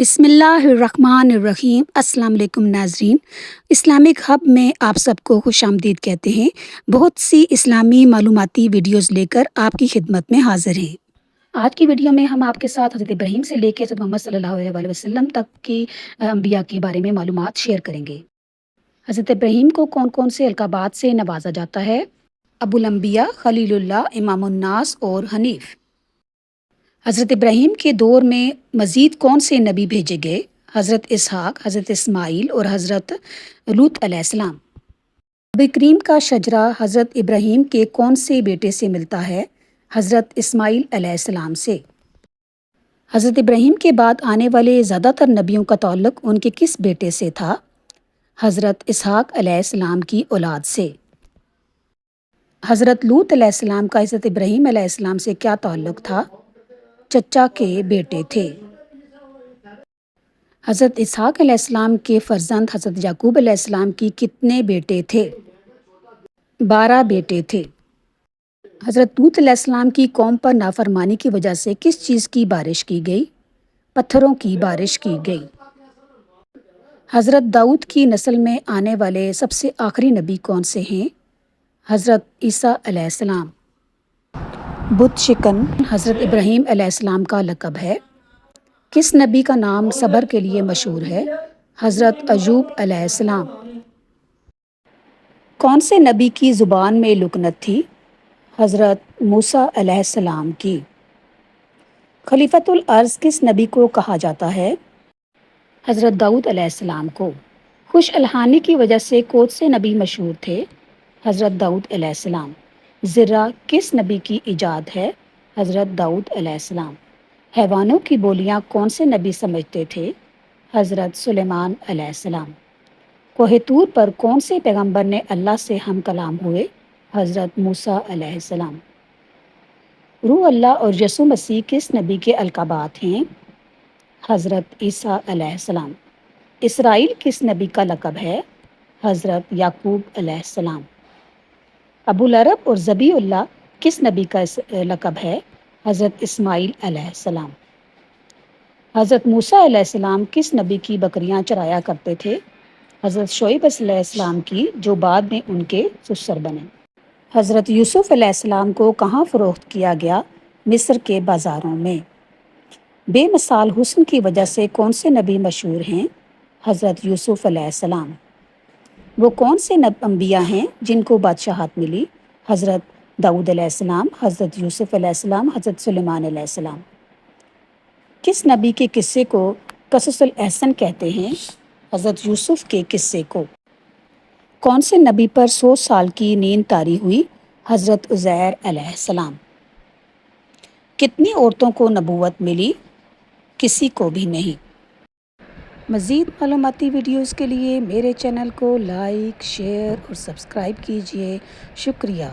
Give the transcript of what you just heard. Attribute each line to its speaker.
Speaker 1: بسم اللہ الرحمن الرحیم۔ السلام علیکم ناظرین، اسلامک ہب میں آپ سب کو خوش آمدید کہتے ہیں۔ بہت سی اسلامی معلوماتی ویڈیوز لے کر آپ کی خدمت میں حاضر ہیں۔ آج کی ویڈیو میں ہم آپ کے ساتھ حضرت ابراہیم سے لے کے حضرت محمد صلی اللہ علیہ وسلم تک کی انبیاء کے بارے میں معلومات شیئر کریں گے۔ حضرت ابراہیم کو کون کون سے القابات سے نوازا جاتا ہے؟ ابو الانبیاء، خلیل اللہ، امام الناس اور حنیف۔ حضرت ابراہیم کے دور میں مزید کون سے نبی بھیجے گئے؟ حضرت اسحاق، حضرت اسماعیل اور حضرت لوط علیہ السلام۔ نبی کریم کا شجرہ حضرت ابراہیم کے کون سے بیٹے سے ملتا ہے؟ حضرت اسماعیل علیہ السلام سے۔ حضرت ابراہیم کے بعد آنے والے زیادہ تر نبیوں کا تعلق ان کے کس بیٹے سے تھا؟ حضرت اسحاق علیہ السلام کی اولاد سے۔ حضرت لوط علیہ السلام کا حضرت ابراہیم علیہ السلام سے کیا تعلق تھا؟ چچا کے بیٹے تھے۔ حضرت اسحاق علیہ السلام کے فرزند حضرت یعقوب علیہ السلام کی کتنے بیٹے تھے؟ 12 بیٹے تھے۔ حضرت لوط علیہ السلام کی قوم پر نافرمانی کی وجہ سے کس چیز کی بارش کی گئی؟ پتھروں کی بارش کی گئی۔ حضرت داؤد کی نسل میں آنے والے سب سے آخری نبی کون سے ہیں؟ حضرت عیسیٰ علیہ السلام۔ بت شکن حضرت ابراہیم علیہ السلام کا لقب ہے۔ کس نبی کا نام صبر کے لیے مشہور ہے؟ حضرت ایوب علیہ السلام۔ کون سے نبی کی زبان میں لکنت تھی؟ حضرت موسیٰ علیہ السلام کی۔ خلیفۃ الارض کس نبی کو کہا جاتا ہے؟ حضرت داؤد علیہ السلام کو۔ خوش الحانی کی وجہ سے کون سے نبی مشہور تھے؟ حضرت داؤد علیہ السلام۔ زرہ کس نبی کی ایجاد ہے؟ حضرت داؤد علیہ السلام۔ حیوانوں کی بولیاں کون سے نبی سمجھتے تھے؟ حضرت سلیمان علیہ السلام۔ کوہ طور پر کون سے پیغمبر نے اللہ سے ہم کلام ہوئے؟ حضرت موسیٰ علیہ السلام۔ روح اللہ اور یسوع مسیح کس نبی کے القابات ہیں؟ حضرت عیسیٰ علیہ السلام۔ اسرائیل کس نبی کا لقب ہے؟ حضرت یعقوب علیہ السلام۔ ابو لہب اور ذبیح اللہ کس نبی کا لقب ہے؟ حضرت اسماعیل علیہ السلام۔ حضرت موسیٰ علیہ السلام کس نبی کی بکریاں چرایا کرتے تھے؟ حضرت شعیب علیہ السلام کی، جو بعد میں ان کے سسر بنے۔ حضرت یوسف علیہ السلام کو کہاں فروخت کیا گیا؟ مصر کے بازاروں میں۔ بے مثال حسن کی وجہ سے کون سے نبی مشہور ہیں؟ حضرت یوسف علیہ السلام۔ وہ کون سے انبیاء ہیں جن کو بادشاہت ملی؟ حضرت داؤد علیہ السلام، حضرت یوسف علیہ السلام، حضرت سلیمان علیہ السلام۔ کس نبی کے قصے کو قصص الاحسن کہتے ہیں؟ حضرت یوسف کے قصے کو۔ کون سے نبی پر 100 سال کی نیند طاری ہوئی؟ حضرت عزیر علیہ السلام۔ کتنی عورتوں کو نبوت ملی؟ کسی کو بھی نہیں۔ مزید معلوماتی ویڈیوز کے لیے میرے چینل کو لائک، شیئر اور سبسکرائب کیجیے۔ شکریہ۔